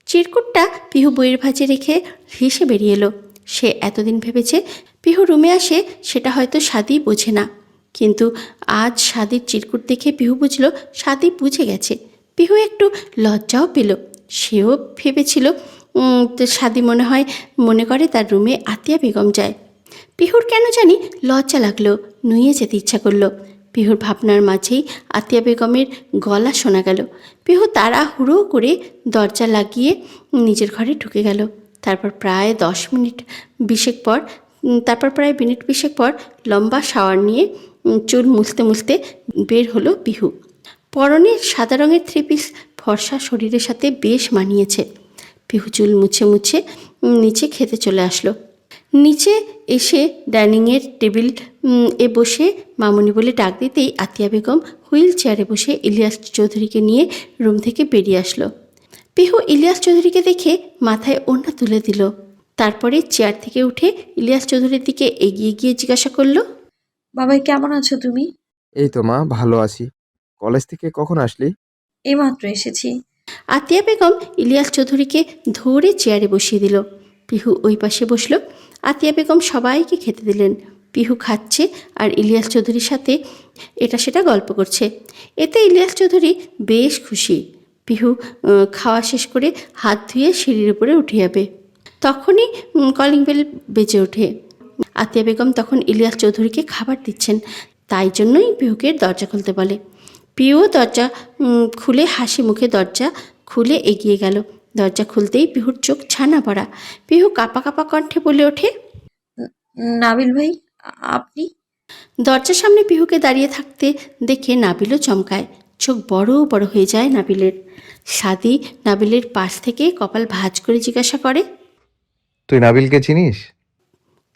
চিরকুটটা পিহু বইয়ের ভাঁজে রেখে হেসে বেরিয়ে এলো। সে এতদিন ভেবেছে পিহু রুমে আসে সেটা হয়তো সাদি বোঝে না, কিন্তু আজ সাদির চিরকুট দেখে পিহু বুঝল সাদি বুঝে গেছে। পিহু একটু লজ্জাও পেল। সেও ভেবেছিল তো সাদি মনে করে তার রুমে আতিয়া বেগম যায়। পিহুর কেন জানি লজ্জা লাগলো, নুয়ে যেতে ইচ্ছা করলো। পিহুর ভাবনার মাঝেই আতিয়া বেগমের গলা শোনা গেল। পিহু তাড়াহুড়ো করে দরজা লাগিয়ে নিজের ঘরে ঢুকে গেল। তারপর প্রায় মিনিট বিশেক পর লম্বা শাওয়ার নিয়ে চুল মুছতে মুছতে বের হলো পিহু। পরনে সাদা রঙের থ্রি পিস ফর্সা শরীরের সাথে বেশ মানিয়েছে। পিহু চুল মুছে মুছে নিচে খেতে চলে আসলো। নিচে এসে ডাইনিংয়ের টেবিল বসে মামুনি বলে ডাক দিতেই আতিয়া বেগম হুইল চেয়ারে বসে ইলিয়াস চৌধুরীকে নিয়ে রুম থেকে বেরিয়ে আসলো। পিহু ইলিয়াস চৌধুরীকে দেখে মাথায় ওড়না তুলে দিল। তারপরে চেয়ার থেকে উঠে ইলিয়াস চৌধুরীর দিকে এগিয়ে গিয়ে জিজ্ঞাসা করলো, বাবাই কেমন আছো তুমি? এই তো মা, ভালো আছি। কলেজ থেকে কখন আসলি? এইমাত্র এসেছি। আতিয়া বেগম ইলিয়াস চৌধুরীকে ধরে চেয়ারে বসিয়ে দিল। পিহু ওই পাশে বসল। আতিয়া বেগম সবাইকে খেতে দিলেন। পিহু খাচ্ছে আর ইলিয়াস চৌধুরীর সাথে এটা সেটা গল্প করছে। এতে ইলিয়াস চৌধুরী বেশ খুশি। পিহু খাওয়া শেষ করে হাত ধুয়ে সিঁড়ির উপরে উঠে যাবে, তখনই কলিং বেল বেজে ওঠে। আতিয়া বেগম তখন ইলিয়াস চৌধুরীকে খাবার দিচ্ছেন, তাই জন্যই পিহুকে দরজা খুলতে বলে। পিহু দরজা খুলে হাসি মুখে দরজা খুলে এগিয়ে গেল। দরজা খুলতেই পিহুর চোখ ছানা পড়া। পিহু কাঁপা কাঁপা কণ্ঠে বলে ওঠে, নাবিল ভাই, আপনি? দরজার সামনে পিহুকে দাঁড়িয়ে থাকতে দেখে নাবিলও চমকায়। চোখ বড় বড় হয়ে যায় নাবিলের। সাদি নাবিলের পাশ থেকে কপাল ভাঁজ করে জিজ্ঞাসা করে, তুই নাবিলকে চিনিস?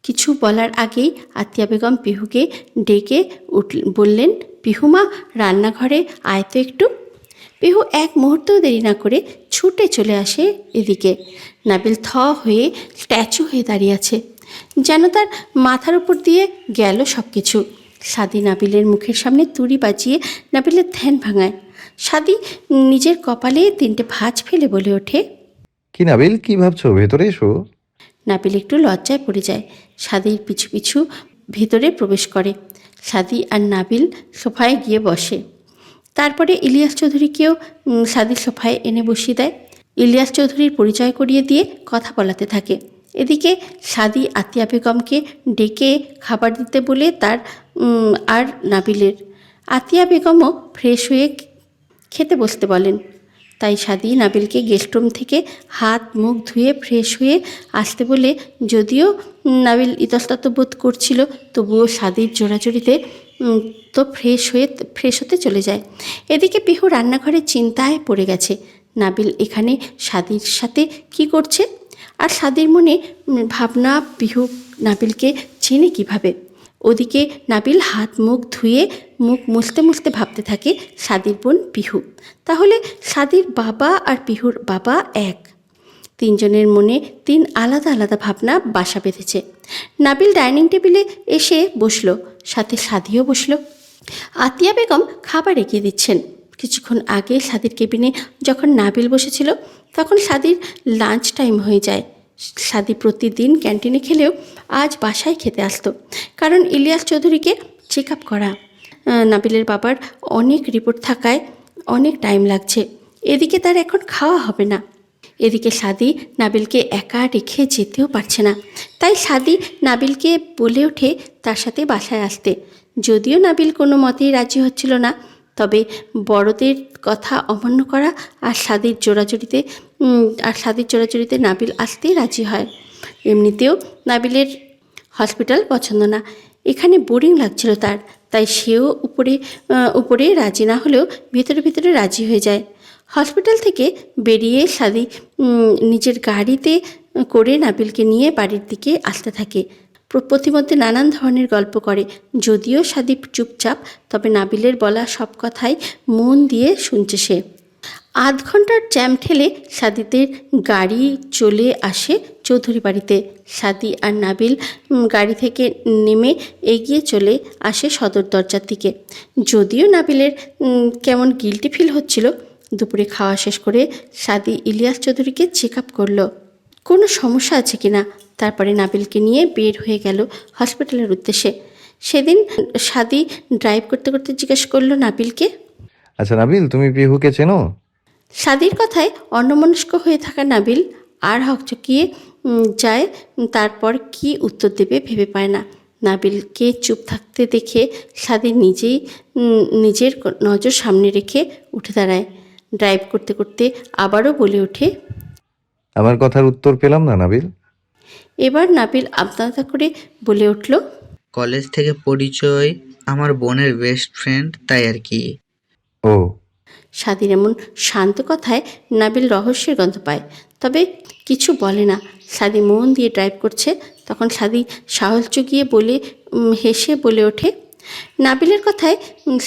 কিছু বলার আগেই আতিয়া বেগম পিহুকে ডেকে বললেন, পিহুমা, রান্নাঘরে আয় তো একটু। পিহু এক মুহূর্তও দেরি না করে ছুটে চলে আসে এদিকে। নাবিল হয়ে স্ট্যাচু হয়ে দাঁড়িয়ে আছে, যেন তার মাথার উপর দিয়ে গেল সব কিছু। সাদি নাবিলের মুখের সামনে তুড়ি বাজিয়ে নাবিলের ধ্যান ভাঙায়। সাদি নিজের কপালে 3টে ভাঁজ ফেলে বলে ওঠে, কি নাবিল, কি ভাবছো? ভেতরে এসো। নাবিল একটু লজ্জায় পড়ে যায়। সাদির পিছু পিছু ভিতরে প্রবেশ করে। সাদি আর নাবিল সোফায় গিয়ে বসে। তারপরে ইলিয়াস চৌধুরীকেও সাদির সোফায় এনে বসিয়ে দেয়। ইলিয়াস চৌধুরীর পরিচয় করিয়ে দিয়ে কথা বলাতে থাকে। এদিকে সাদি আতিয়া বেগমকে ডেকে খাবার দিতে বলে তার আর নাবিলের। আতিয়া বেগমও ফ্রেশ হয়ে খেতে বসতে বলেন। তাই সাদি নাবিলকে গেস্টরুম থেকে হাত মুখ ধুয়ে ফ্রেশ হয়ে আসতে বলে, যদিও নাবিল ইতস্তত বোধ করছিল, তবুও সাদির জোড়াজড়িতে তো ফ্রেশ হতে চলে যায়। এদিকে পিহু রান্নাঘরে চিন্তায় পড়ে গেছে, নাবিল এখানে সাদির সাথে কি করছে। আর সাদির মনে ভাবনা, পিহু নাবিলকে চেনে কিভাবে। ওদিকে নাবিল হাত মুখ ধুয়ে মুখ মুছতে মুছতে ভাবতে থাকে সাদির বোন পিহু। তাহলে সাদির বাবা আর পিহুর বাবা এক। 3 জনের মনে 3 আলাদা আলাদা ভাবনা বাসা বেঁধেছে। নাবিল ডাইনিং টেবিলে এসে বসলো, সাথে সাদিও বসলো। আতিয়া বেগম খাবার এগিয়ে দিচ্ছেন। কিছুক্ষণ আগে সাদির কেবিনে যখন নাবিল বসেছিল, তখন সাদির লাঞ্চ টাইম হয়ে যায়। সাদি প্রতিদিন ক্যান্টিনে খেলেও আজ বাসায় খেতে আসতো, কারণ ইলিয়াস চৌধুরীকে চেক আপ করা। নাবিলের বাবার অনেক রিপোর্ট থাকায় অনেক টাইম লাগছে। এদিকে তার এখন খাওয়া হবে না। এদিকে সাদি নাবিলকে একা রেখে যেতেও পারছে না। তাই সাদি নাবিলকে বলে ওঠে তার সাথে বাসায় আসতে। যদিও নাবিল কোনো মতেই রাজি হচ্ছিল না, তবে বড়দের কথা অমান্য করা আর সাদির জোড়াজড়িতে নাবিল আসতেই রাজি হয়। এমনিতেও নাবিলের হসপিটাল পছন্দ না, এখানে বোরিং লাগছিল তার। তাই সেও উপরে রাজি না হলেও ভিতরে ভিতরে রাজি হয়ে যায়। হসপিটাল থেকে বেরিয়ে সাদি নিজের গাড়িতে করে নাবিলকে নিয়ে বাড়ির দিকে আসতে থাকে। প্রতিমধ্যে নানান ধরনের গল্প করে। যদিও সাদি চুপচাপ, তবে নাবিলের বলা সব কথাই মন দিয়ে শুনছে সে। আধ ঘন্টার জ্যাম ঠেলে সাদিদের গাড়ি চলে আসে চৌধুরী বাড়িতে। সাদি আর নাবিল গাড়ি থেকে নেমে এগিয়ে চলে আসে সদর দরজার দিকে। যদিও নাবিলের কেমন গিল্টি ফিল হচ্ছিল। দুপুরে খাওয়া শেষ করে সাদি ইলিয়াস চৌধুরীকে চেক আপ করলো, কোনো সমস্যা আছে কিনা। তারপরে নাবিলকে নিয়ে বের হয়ে গেল হসপিটালের উদ্দেশ্যে। সেদিন সাদি ড্রাইভ করতে করতে জিজ্ঞেস করলো নাবিলকে। আচ্ছা নাবিল, তুমি পিহুকে চেনো? সাদির কথায় অন্যমনস্ক হয়ে থাকা নাবিল আর হকচকিয়ে যায়। তারপর কি উত্তর দেবে ভেবে পায় না। নাবিলকে চুপ থাকতে দেখে সাদি নিজের নজর সামনে রেখে উঠে দাঁড়ায়। ড্রাইভ করতে করতে আবারও বলে ওঠে, আমার কথার উত্তর পেলাম না নাবিল। এবার নাবিল আমতা করে বলে উঠল, কলেজ থেকে পরিচয়, আমার বোনের বেস্ট ফ্রেন্ড, তাই আর কি। ও, সাদির এমন শান্ত কথায় নাবিল রহস্যের গন্ধ পায়, তবে কিছু বলে না। সাদি মন দিয়ে ড্রাইভ করছে। তখন সাদি সাহস জুগিয়ে হেসে বলে ওঠে। নাবিলের কথায়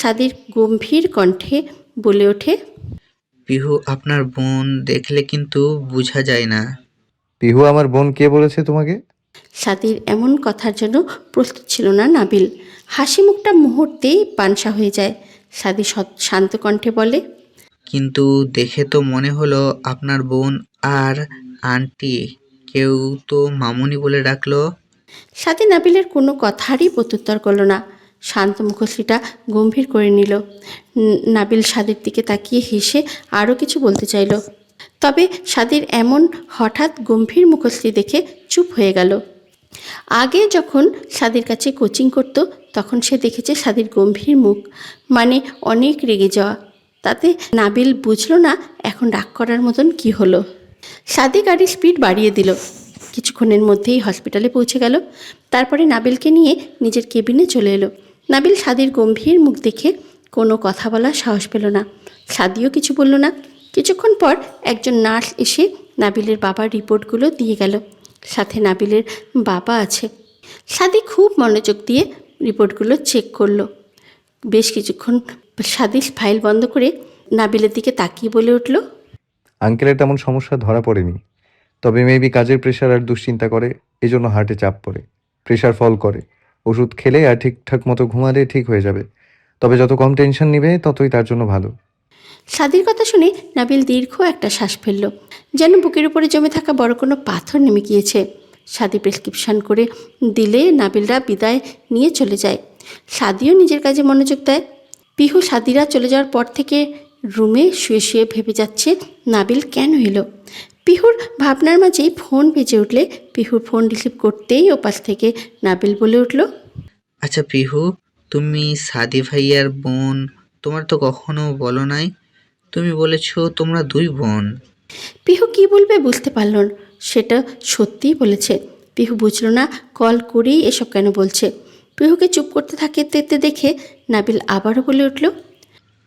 সাদির গম্ভীর কণ্ঠে বলে ওঠে, পিহু আপনার বোন, দেখলে কিন্তু বোঝা যায় না। পিহু আমার বোন কে বলেছে তোমাকে? সাদির এমন কথার জন্য প্রস্তুত ছিল না নাবিল। হাসি মুখটা মুহূর্তেই পানসা হয়ে যায়। সাদি শান্ত কণ্ঠে বলে, কিন্তু দেখে তো মনে হলো আপনার বোন। আর আন্টি, কেউ তো মামুনি বলে ডাকলো। সাদি নাবিলের কোনো কথারই প্রত্যুত্তর করল না। শান্ত মুখশ্রীটা গম্ভীর করে নিল। নাবিল সাদির দিকে তাকিয়ে হেসে আরও কিছু বলতে চাইল, তবে সাদির এমন হঠাৎ গম্ভীর মুখশ্রী দেখে চুপ হয়ে গেল। আগে যখন সাদির কাছে কোচিং করতো তখন সে দেখেছে সাদির গম্ভীর মুখ মানে অনেক রেগে যাওয়া। তাতে নাবিল বুঝলো না এখন রাগ করার মতন কি হলো। সাদি গাড়ির স্পিড বাড়িয়ে দিল। কিছুক্ষণের মধ্যেই হসপিটালে পৌঁছে গেল। তারপরে নাবিলকে নিয়ে নিজের কেবিনে চলে এলো। নাবিল সাদির গম্ভীর মুখ দেখে কোনো কথা বলার সাহস পেল না। সাদিও কিছু বলল না। কিছুক্ষণ পর একজন নার্স এসে নাবিলের বাবার রিপোর্টগুলো দিয়ে গেল। সাথে নাবিলের বাবা আছে। সাদি খুব মনোযোগ দিয়ে রিপোর্টগুলো চেক করলো। বেশ কিছুক্ষণ সাদি ফাইল বন্ধ করে নাবিলের দিকে তাকিয়ে বলে উঠল, আঙ্কেলের তেমন সমস্যা ধরা পড়েনি, তবে মেবি কাজের প্রেশার আর দুশ্চিন্তা করে, এই জন্য হার্টে চাপ পড়ে, প্রেশার ফল করে। ওষুধ খেলে আর ঠিকঠাক মতো ঘুমালে ঠিক হয়ে যাবে, তবে যত কম টেনশন নিবে ততই তার জন্য ভালো। সাদির কথা শুনে নাবিল দীর্ঘ একটা শ্বাস ফেলল, যেন বুকের উপরে জমে থাকা বড় কোনো পাথর নেমে গিয়েছে। সাদি প্রেসক্রিপশন করে দিলে নাবিলরা বিদায় নিয়ে চলে যায়। সাদিও নিজের কাজে মনোযোগ দেয়। পিহু সাদিরা চলে যাওয়ার পর থেকে রুমে শুয়ে শুয়ে ভেবে যাচ্ছে নাবিল কেন এলো। পিহুর ভাবনার মাঝেই ফোন বেজে উঠলে পিহুর ফোন রিসিভ করতেই ওপাশ থেকে নাবিল বলে উঠল, আচ্ছা পিহু, তুমি সাদি ভাইয়ার বোন, তোমার তো কখনো বলো নাই। তুমি বলেছো তোমরা দুই বোন। পিহু কী বলবে বুঝতে পারল না। সেটা সত্যিই বলেছে। পিহু বুঝল না কল করেই এসব কেন বলছে। পিহুকে চুপ করতে থাকতে দেখে নাবিল আবারও বলে উঠল,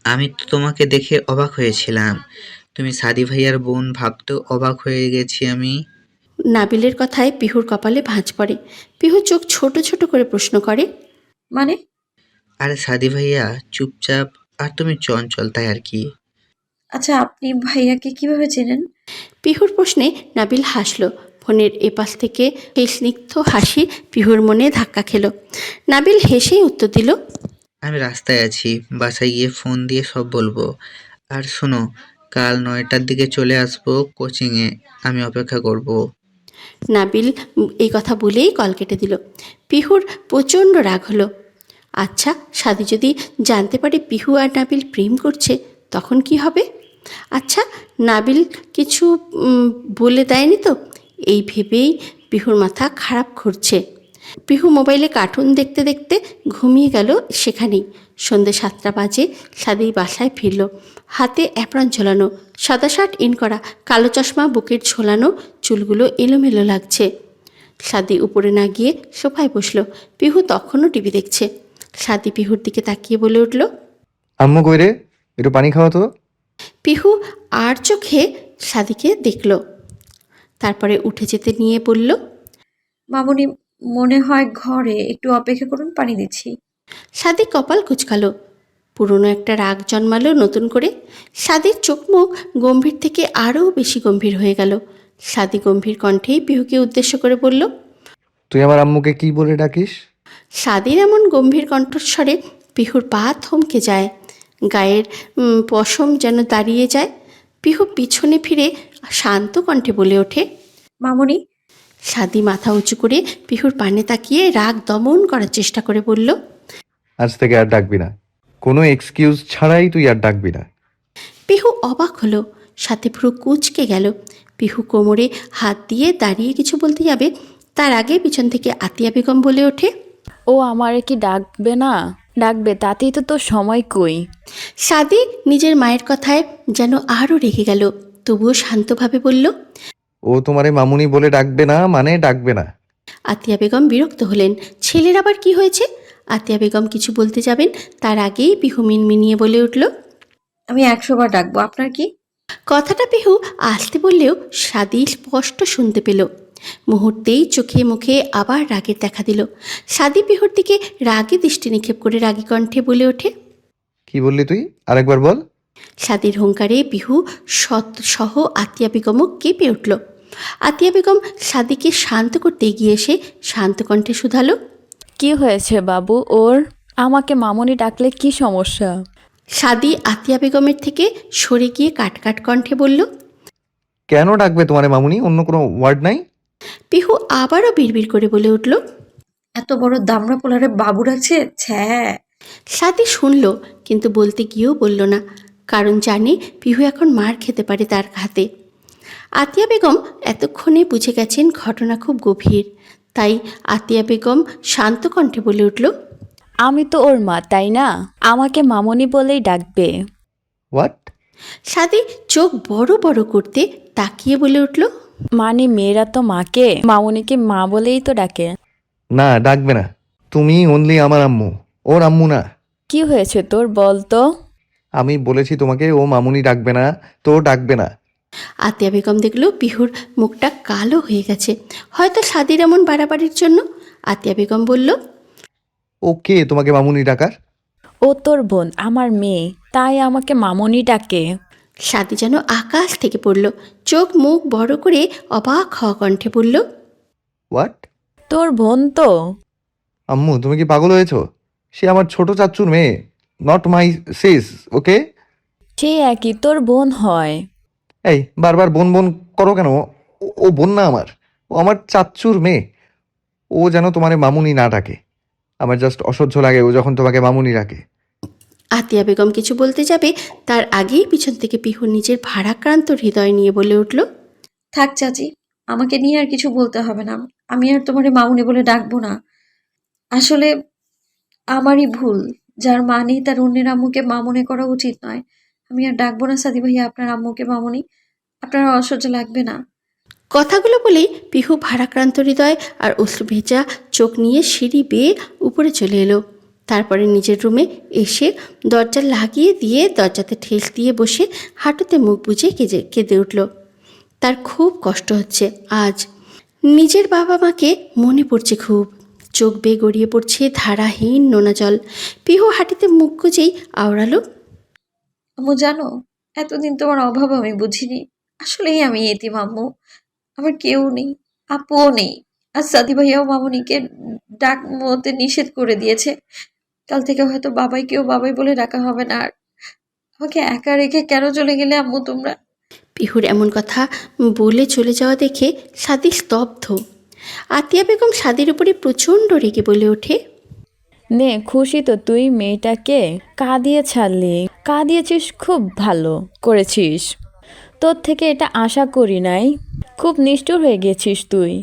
আমি তো তোমাকে দেখে অবাক হয়েছিলাম। তুমি সাদি ভাইয়ার বোন, ভাবতেও অবাক হয়ে গেছি আমি। নাবিলের কথায় পিহুর কপালে ভাঁজ পড়ে। পিহু চোখ ছোট ছোট করে প্রশ্ন করে, মানে? আরে সাদি ভাইয়া চুপচাপ, আর তুমি চঞ্চল, তাই আর কি। আচ্ছা, আপনি ভাইয়াকে কিভাবে চেনেন? পিহুর প্রশ্নে নাবিল হাসল। ফোনের এপাশ থেকে সেই স্নিগ্ধ হাসি পিহুর মনে ধাক্কা খেল। নাবিল হেসেই উত্তর দিল, আমি রাস্তায় আছি, বাসায় গিয়ে ফোন দিয়ে সব বলবো। আর শোনো, কাল 9টার দিকে চলে আসবো কোচিংয়ে, আমি অপেক্ষা করব। নাবিল এই কথা বলেই কল কেটে দিল। পিহুর প্রচণ্ড রাগ হলো। আচ্ছা, সাদি যদি জানতে পারে পিহু আর নাবিল প্রেম করছে তখন কি হবে? আচ্ছা, নাবিল কিছু বলে দেয়নি তো? এই ভেবেই পিহুর মাথা খারাপ করছে। পিহু মোবাইলে কার্টুন দেখতে দেখতে ঘুমিয়ে গেল সেখানেই। সন্ধ্যে 7টা বাজে সাদি বাসায় ফিরল। হাতে অ্যাপ্রন ঝোলানো, সাদা শার্ট ইন করা, কালো চশমা বুকের ঝোলানো, চুলগুলো এলোমেলো লাগছে। সাদি উপরে না গিয়ে সোফায় বসলো। পিহু তখনও টিভি দেখছে। সাদি পিহুর দিকে তাকিয়ে বলে উঠল, আম্মু কই রে, একটু পানি খাওয়া তো। পিহু আর চোখে সাদিকে দেখল। তারপরে উঠে যেতে নিয়ে বলল, মামুনি মনে হয় ঘরে, একটু অপেক্ষা করুন, পানি দিচ্ছি। সাদি কপাল কুঁচকালো। পুরনো একটা রাগ জন্মালো নতুন করে। সাদির চোখ মুখ গম্ভীর থেকে আরও বেশি গম্ভীর হয়ে গেল। সাদি গম্ভীর কণ্ঠেই পিহুকে উদ্দেশ্য করে বলল, তুই আমার আম্মুকে কি বলে ডাকিস? সাদির এমন গম্ভীর কণ্ঠস্বরে পিহুর পা থমকে যায়, গায়ের পশম যেন দাঁড়িয়ে যায়। পিহু পিছনে ফিরে শান্ত কণ্ঠে বলে ওঠে, মামুনি। সাদি মাথা উঁচু করে পিহুর পানে তাকিয়ে রাগ দমন করার চেষ্টা করে বলল, আজ থেকে আর ডাকবি না, কোনো এক্সকিউজ ছাড়াই তুই আর ডাকবি না। পিহু অবাক হলো, সাথে পুরো কুঁচকে গেল। পিহু কোমরে হাত দিয়ে দাঁড়িয়ে কিছু বলতে যাবে, তার আগে পিছন থেকে আতিয়া বেগম বলে ওঠে, ও আমারে কি ডাকবে না? ডাকবে, তাতেই তো তোর সময় কই। সাদি নিজের মায়ের কথায় যেন আরও রেগে গেল, তবুও শান্তভাবে বলল, ও তোমারে মামুনি বলে ডাকবে না মানে ডাকবে না। আতিয়া বেগম বিরক্ত হলেন, ছেলের আবার কি হয়েছে? আতিয়া বেগম কিছু বলতে যাবেন, তার আগেই পিহু মিনমিনিয়ে বলে উঠল, আমি 100 বার ডাকবো, আপনার কি? কথাটা পিহু আসতে বললেও সাদি স্পষ্ট শুনতে পেল। মুহূর্তেই চোখে মুখে আবার রাগের দেখা দিল। সাদি পিহুর দিকে রাগে দৃষ্টি নিক্ষেপ করে রাগী কণ্ঠে বলে ওঠে, কি বললি তুই? আরেকবার বল। সাদির হুঙ্কারে পিহু সহ আতিয়া বেগমও কেঁপে উঠল। আতিয়া বেগম সাদিকে শান্ত করতে এগিয়ে এসে শান্ত কণ্ঠে শুধালো, কি হয়েছে বাবু ওর? আমাকে মামুনি ডাকলে কি সমস্যা? সাদি আতিয়া বেগমের থেকে সরে গিয়ে কাটকাট কণ্ঠে বলল, কেন ডাকবে তোমারে মামুনি? অন্য কোনো ওয়ার্ড নাই? পিহু আবারও বিড়বিড় করে বলে উঠল। এত বড় দামড়া পোলারে বাবু ডাকছে, ছ্যা। সাদি শুনল, কিন্তু বলতে গিয়েও বলল না, কারণ জানে পিহু এখন মার খেতে পারে তার হাতে। আতিয়া বেগম এতক্ষণে বুঝে গেছেন ঘটনা খুব গভীর, তাই আতিয়া বেগম শান্ত কণ্ঠে বলে উঠল, আমি তো ওর মা, তাই না? আমাকে মামুনি বলেই ডাকবে। হোয়াট? সাদি চোখ বড় বড় করতে তাকিয়ে বলে উঠল, মানে মেয়েরা তো মাকে মামুনিকে মা বলেই তো ডাকে। না, ডাকবে না। তুমি অনলি আমার আম্মু, ওর আম্মু না। কি হয়েছে তোর, বল তো? আমি বলেছি তোমাকে, ও মামুনি ডাকবে না তো ডাকবে না। আতিয়া বেগম দেখল পিহুর মুখটা কালো হয়ে গেছে, হয়তো সাদির এমন বাড়াবাড়ির জন্য। আতিয়া বেগম বলল, ও কে তোমাকে মামুনি ডাকার? ও তোর বোন, আমার মেয়ে, তাই আমাকে মামুনি ডাকে। সাদি যেন আকাশ থেকে পড়ল, চোখ মুখ বড় করে অবাক হওয়া কণ্ঠে বলল, হোয়াট? তোর বোন তো। আম্মু তুমি কি পাগল হয়েছো? সে আমার ছোট চাচ্চুর মেয়ে, নট মাই সিস, ওকে? সে একই, তোর বোন হয়। এই বারবার বোন বোন করো কেন? ও বোন না আমার, ও আমার চাচ্চুর মেয়ে। ও যেন তোমারে মামুনি না ডাকে। আমার জাস্ট অসহ্য লাগে ও যখন তোমাকে মামুনি ডাকে। আতিয়া বেগম কিছু বলতে যাবে, তার আগেই পিছন থেকে পিহু নিজের ভারাক্রান্ত হৃদয় নিয়ে বলে উঠল, থাক চাচি, আমাকে নিয়ে আর কিছু বলতে হবে না। আমি আর তোমারে মামুনি বলে ডাকবো না। আসলে আমারই ভুল, যার মা নেই তার অন্যের আম্মুকে মা মনে করা উচিত নয়। আমি আর ডাকবো না সাদি ভাইয়া আপনার আম্মুকে মামুনি। আপনার আর অসহ্য লাগবে না। কথাগুলো বলেই পিহু ভারাক্রান্ত হৃদয় আর অশ্রু ভেজা চোখ নিয়ে সিঁড়ি বেয়ে উপরে চলে এলো। তারপরে নিজের রুমে এসে দরজা লাগিয়ে দিয়ে দরজাতে ঠেস দিয়ে বসে হাঁটুতে মুখ বুজে কেঁদে উঠল। তার খুব কষ্ট হচ্ছে আজ। নিজের বাবা মাকে মনে পড়ছে খুব। চোখ বেয়ে গড়িয়ে পড়ছে ধারাহীন নোনা জল। পিহু হাঁটিতে মুখ গুজেই আওড়ালো, আম্মু জানো, এতদিন তোমার অভাব আমি বুঝিনি। আসলেই আমি এতিম আম্মু। আমার কেউ নেই, আপুও নেই। আর সাদি ভাইয়াও মামুনিকে ডাক মতে নিষেধ করে দিয়েছে। কাল থেকে হয়তো বাবাইকেও বাবাই বলে ডাকা হবে না আর। আমাকে একা রেখে কেন চলে গেলে আম্মু তোমরা? পিহুর এমন কথা বলে চলে যাওয়া দেখে সাদি স্তব্ধ। আতিয়া বেগম সাদির উপরে প্রচণ্ড রেগে বলে ওঠে, নে, খুশি তো তুই মেয়েটাকে কাঁদিয়ে ছাড়লি? কাঁদিয়েছিস, খুব ভালো করেছিস। তোর থেকে এটা আশা করি নাই। খুব নিষ্ঠুর হয়ে গেছিস তুই।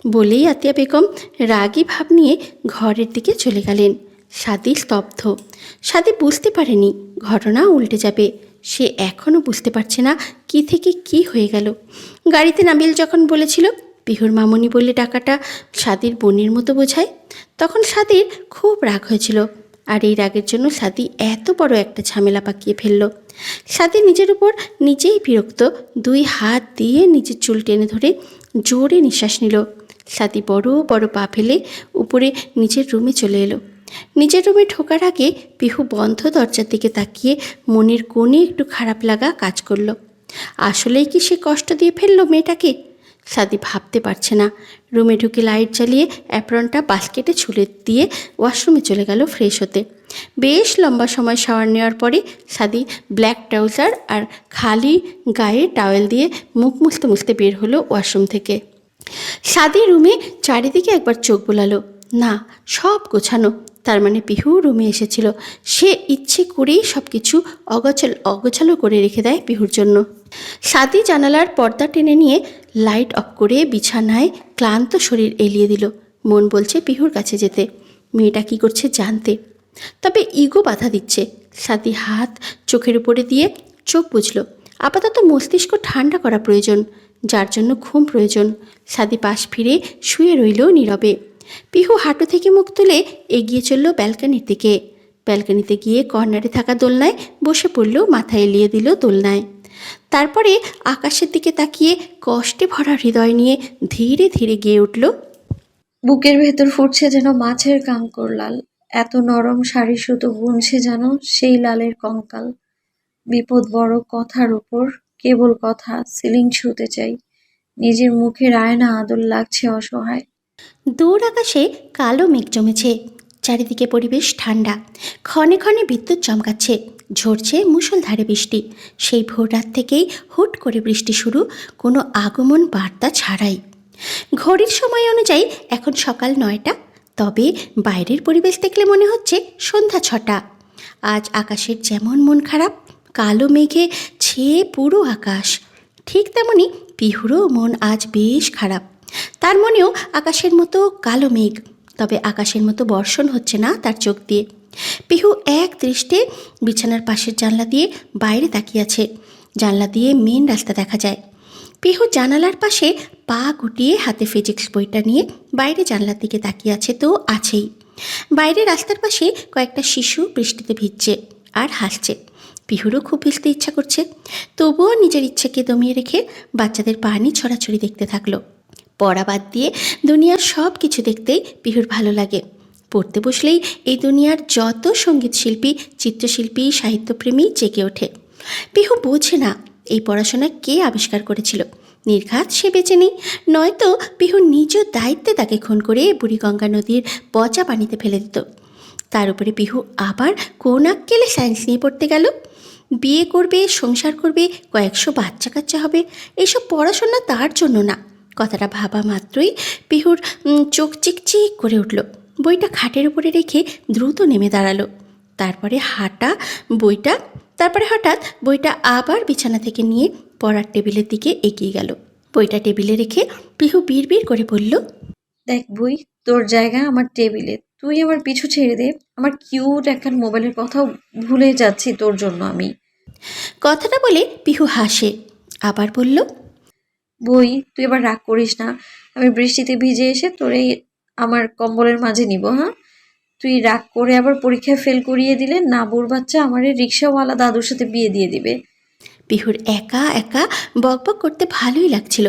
বলেই আতিয়া বেগম রাগী ভাব নিয়ে ঘরের দিকে চলে গেলেন। সাদি স্তব্ধ। সাদি বুঝতে পারেনি ঘটনা উল্টে যাবে। সে এখনও বুঝতে পারছে না কি থেকে কি হয়ে গেল। গাড়িতে নাবিল যখন বলেছিল পিহুর মামুনি বলে ডাকাটা সাদির বোনের মতো বোঝায়, তখন সাদির খুব রাগ হয়েছিল। আর এই রাগের জন্য সাদি এত বড় একটা ঝামেলা পাকিয়ে ফেলল। সাদি নিজের উপর নিজেই বিরক্ত। দুই হাত দিয়ে নিজের চুল টেনে ধরে জোরে নিঃশ্বাস নিল। সাদি বড় বড় পা ফেলে উপরে নিজের রুমে চলে এলো। নিজের রুমে ঢোকার আগে পিহু বন্ধ দরজার দিকে তাকিয়ে মনের কোণে একটু খারাপ লাগা কাজ করলো। আসলেই কি সে কষ্ট দিয়ে ফেললো মেয়েটাকে? সাদি ভাবতে পারছে না। রুমে ঢুকে লাইট জ্বালিয়ে অ্যাপ্রনটা বাস্কেটে ছুলে দিয়ে ওয়াশরুমে চলে গেল ফ্রেশ হতে। বেশ লম্বা সময় শাওয়ার নেওয়ার পরে সাদি ব্ল্যাক ট্রাউজার আর খালি গায়ে টাওয়েল দিয়ে মুখ মুছতে মুছতে বের হলো ওয়াশরুম থেকে। সাদি রুমে চারিদিকে একবার চোখ বোলালো। না, সব গোছানো। তার মানে পিহু রুমে এসেছিল। সে ইচ্ছে করেই সব কিছু অগোছালো করে রেখে দেয় পিহুর জন্য। সাদি জানালার পর্দা টেনে নিয়ে লাইট অফ করে বিছানায় ক্লান্ত শরীর এলিয়ে দিল। মন বলছে পিহুর কাছে যেতে, মেয়েটা কী করছে জানতে। তবে ইগো বাধা দিচ্ছে। সাদি হাত চোখের উপরে দিয়ে চোখ বুঝল। আপাতত মস্তিষ্ক ঠান্ডা করা প্রয়োজন, যার জন্য ঘুম প্রয়োজন। সাদি পাশ ফিরে শুয়ে রইল নীরবে। পিহু হাঁটু থেকে মুখ তুলে এগিয়ে চলল ব্যালকনির দিকে। ব্যালকনিতে গিয়ে কর্নারে থাকা দোলনায় বসে পড়ল, মাথা এলিয়ে দিল দোলনায়। তারপরে আকাশের দিকে তাকিয়ে কষ্টে ভরা হৃদয় নিয়ে ধীরে ধীরে গেয়ে উঠল। বুকের ভেতর ফুটছে যেন মাছের কাঙ্কর লাল, এত নরম শাড়ি সুতো বুনছে যেন সেই লালের কঙ্কাল। বিপদ বড় কথার উপর, কেবল কথা, সিলিং ছুঁতে চাই। নিজের মুখের আয়না আদর লাগছে অসহায়। দূর আকাশে কালো মেঘ জমেছে। চারিদিকে পরিবেশ ঠান্ডা। ক্ষণে ক্ষণে বিদ্যুৎ চমকাচ্ছে। ঝরছে মুষলধারে বৃষ্টি। সেই ভোর রাত থেকেই হুট করে বৃষ্টি শুরু, কোনো আগমন বার্তা ছাড়াই। ঘড়ির সময় অনুযায়ী এখন সকাল 9টা। তবে বাইরের পরিবেশ দেখলে মনে হচ্ছে সন্ধ্যা 6টা। আজ আকাশের যেমন মন খারাপ, কালো মেঘে ছেয়ে পুরো আকাশ, ঠিক তেমনি পিহুরও মন আজ বেশ খারাপ। তার মনেও আকাশের মতো কালো মেঘ, তবে আকাশের মতো বর্ষণ হচ্ছে না তার চোখ দিয়ে। পিহু এক দৃষ্টে বিছানার পাশের জানলা দিয়ে বাইরে তাকিয়ে আছে। জানলা দিয়ে মেন রাস্তা দেখা যায়। পিহু জানালার পাশে পা গুটিয়ে হাতে ফিজিক্স বইটা নিয়ে বাইরে জানলার দিকে তাকিয়ে আছে তো আছেই। বাইরে রাস্তার পাশে কয়েকটা শিশু বৃষ্টিতে ভিজছে আর হাসছে। পিহুরও খুব ভিজতে ইচ্ছা করছে, তবুও নিজের ইচ্ছেকে দমিয়ে রেখে বাচ্চাদের পানি ছড়াছড়ি দেখতে থাকলো। পড়া বাদ দিয়ে দুনিয়ার সব কিছু দেখতেই পিহুর ভালো লাগে। পড়তে বসলেই এই দুনিয়ার যত সঙ্গীত শিল্পী, চিত্রশিল্পী, সাহিত্যপ্রেমী জেগে ওঠে। পিহু বোঝে না এই পড়াশোনা কে আবিষ্কার করেছিল। নির্ঘাত সে বেঁচে নেই, নয়তো পিহু নিজ দায়িত্বে তাকে খুন করে বুড়িগঙ্গা নদীর পচা পানিতে ফেলে দিত। তার উপরে পিহু আবার কোন আক্কেলে সায়েন্স নিয়ে পড়তে গেল। বিয়ে করবে, সংসার করবে, কয়েকশো বাচ্চা কাচ্চা হবে, এইসব পড়াশোনা তার জন্য না। কথাটা ভাবা মাত্রই পিহুর চোখ চিকচিক করে উঠল। বইটা খাটের উপরে রেখে দ্রুত নেমে দাঁড়ালো। তারপরে হঠাৎ বইটা আবার বিছানা থেকে নিয়ে পড়ার টেবিলের দিকে এগিয়ে গেল। বইটা টেবিলে রেখে পিহু বিড়বিড় করে বলল, দেখ বই, তোর জায়গা আমার টেবিলে, তুই আমার পিছু ছেড়ে দে। আমার কিউট একখান মোবাইলের কথাও ভুলে যাচ্ছি তোর জন্য আমি। কথাটা বলে পিহু হাসে, আবার বলল, বই, তুই এবার রাগ করিস না। আমি বৃষ্টিতে ভিজে এসে তোরে আমার কম্বলের মাঝে নিব, হ্যাঁ? তুই রাগ করে আবার পরীক্ষায় ফেল করিয়ে দিলে না, বুড় বাচ্চা আমারে রিক্সাওয়ালা দাদুর সাথে বিয়ে দিয়ে দিবে। পিহুর একা একা বকবক করতে ভালোই লাগছিল।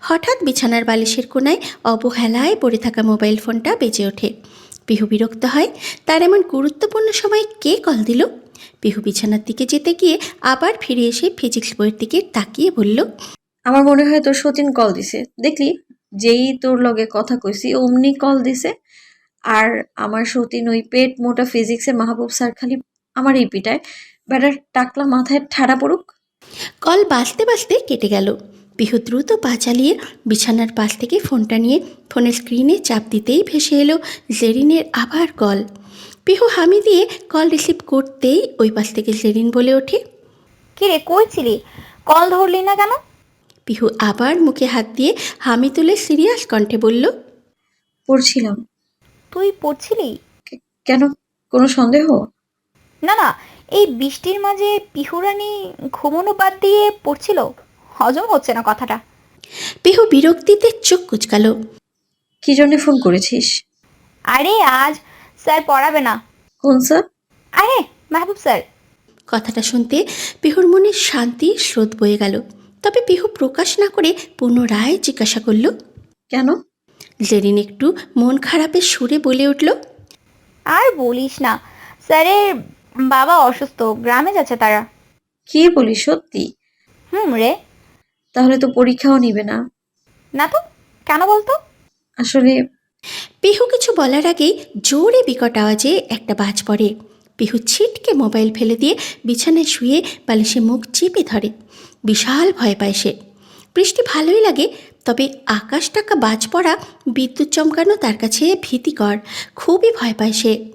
হঠাৎ বিছানার বালিশের কোণায় অবহেলায় পড়ে থাকা মোবাইল ফোনটা বেজে ওঠে। পিহু বিরক্ত হয়, তার এমন গুরুত্বপূর্ণ সময় কে কল দিল। পিহু বিছানার দিকে যেতে গিয়ে আবার ফিরে এসে ফিজিক্স বইয়ের দিকে তাকিয়ে বলল, আমার মনে হয় তোর সতীন কল দিছে, দেখলি? যেই তোর লগে কথা কইছি অমনি কল দিছে। আর আমার সতীন ওই পেট মোটা ফিজিক্সের মাহবুব স্যার খালি আমার এই পিটায়, বেটার টাকলা মাথায় ঠাড়া পড়ুক। কল বাজতে বাজতে কেটে গেল। পিহু দ্রুত পা চালিয়ে বিছানার পাশ থেকে ফোনটা নিয়ে ফোনের স্ক্রিনে চাপ দিতেই ভেসে এলো জেরিনের আবার কল। পিহু হামি দিয়ে কল রিসিভ করতেই ওই পাশ থেকে জেরিন বলে ওঠে, কিরে কই ছিলি? কল ধরলি না কেন? পিহু আবার মুখে হাত দিয়ে হামি তুলে সিরিয়াস কণ্ঠে বলল, পড়ছিলাম। তুই পড়ছিলি? কেন, কোনো সন্দেহ? না না, এই বৃষ্টির মাঝে পিহুরানি ঘুমোনো বাদ দিয়ে পড়ছিল? হজম হচ্ছে না কথাটা। পিহু বিরক্তিতে চোখ কুচকালো। কি জন্য ফোন করেছিস? আরে আজ স্যার পড়াবে না। কোন স্যার? আরে মাহবুব স্যার। কথাটা শুনতে পিহুর মনে শান্তির স্রোত বয়ে গেল। তবে পিহু প্রকাশ না করে পুনরায় জিজ্ঞাসা করল, কেন? জেরিন একটু মন খারাপের সুরে বলে উঠল, আর বলিস না, স্যারের বাবা অসুস্থ, গ্রামে যাচ্ছে তারা। কি বলি সত্যি? রে। তাহলে তো পরীক্ষাও নিবে না। না তো, কেন বলতো? আসলে পিহু কিছু বলার আগেই জোরে বিকট আওয়াজে একটা বাজ পড়ে। পিহু ছিটকে মোবাইল ফেলে দিয়ে বিছানায় শুয়ে বালিশে মুখ চেপে ধরে। বিশাল ভয় পায় সে। বৃষ্টি ভালোই লাগে, তবে আকাশ টাকা বাজ পড়া, বিদ্যুৎ চমকানো তার কাছে ভীতিকর। খুবই ভয় পায় সে।